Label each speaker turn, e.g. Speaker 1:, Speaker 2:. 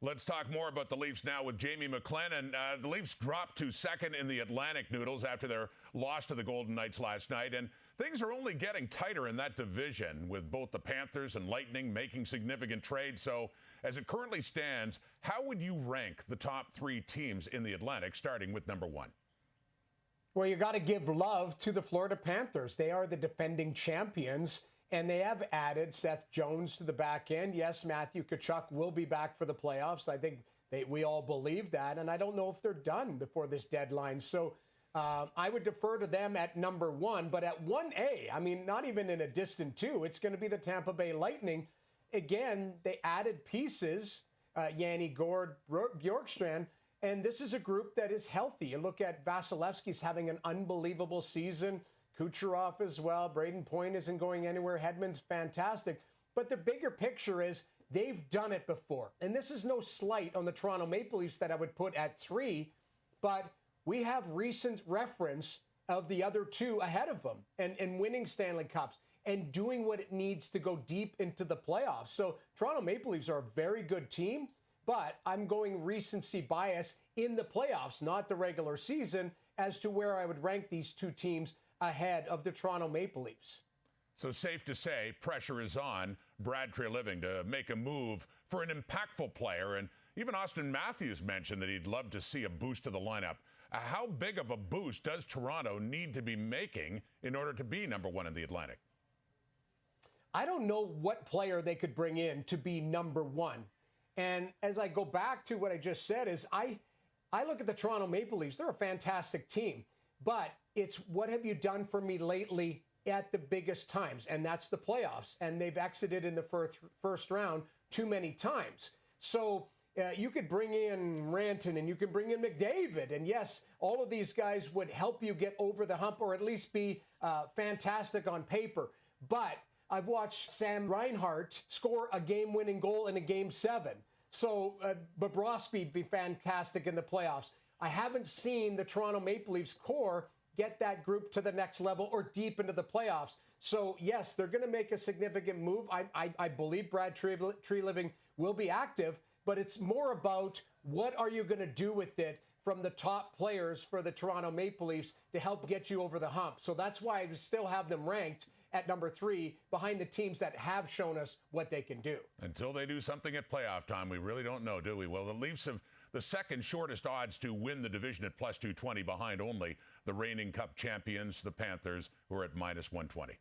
Speaker 1: Let's talk more about the Leafs now with Jamie McLennan. The Leafs dropped to second in the Atlantic Noodles after their loss to the Golden Knights last night, and things are only getting tighter in that division with both the Panthers and Lightning making significant trades. So as it currently stands, how would you rank the top three teams in the Atlantic, starting with number one?
Speaker 2: Well, you got to give love to the Florida Panthers. They are the defending champions. And they have added Seth Jones to the back end. Yes, Matthew Tkachuk will be back for the playoffs. I think we all believe that. And I don't know if they're done before this deadline. So I would defer to them at number one. But at 1A, I mean, not even in a distant two, it's going to be the Tampa Bay Lightning. Again, they added pieces, Yanni Gourde, Bjorkstrand. And this is a group that is healthy. You look at Vasilevsky's having an unbelievable season. Kucherov as well. Braden Point isn't going anywhere. Hedman's fantastic. But the bigger picture is they've done it before. And this is no slight on the Toronto Maple Leafs that I would put at 3. But we have recent reference of the other two ahead of them and winning Stanley Cups and doing what it needs to go deep into the playoffs. So Toronto Maple Leafs are a very good team. But I'm going recency bias in the playoffs, not the regular season, as to where I would rank these two teams ahead of the Toronto Maple Leafs.
Speaker 1: So safe to say pressure is on Brad Treliving to make a move for an impactful player. And even Austin Matthews mentioned that he'd love to see a boost to the lineup. How big of a boost does Toronto need to be making in order to be number one in the Atlantic?
Speaker 2: I don't know what player they could bring in to be number one. And as I go back to what I just said is I look at the Toronto Maple Leafs. They're a fantastic team. But it's what have you done for me lately at the biggest times? And that's the playoffs. And they've exited in the first round too many times. So you could bring in Ranton and you can bring in McDavid. And yes, all of these guys would help you get over the hump or at least be fantastic on paper. But I've watched Sam Reinhart score a game-winning goal in a Game 7. So Bobrovsky be fantastic in the playoffs. I haven't seen the Toronto Maple Leafs core get that group to the next level or deep into the playoffs. So, yes, they're going to make a significant move. I believe Brad Treliving will be active, but it's more about what are you going to do with it from the top players for the Toronto Maple Leafs to help get you over the hump. So that's why I still have them ranked at number 3 behind the teams that have shown us what they can do.
Speaker 1: Until they do something at playoff time, we really don't know, do we? Well, the Leafs have the second shortest odds to win the division at plus 220 behind only the reigning Cup champions, the Panthers, who are at minus 120.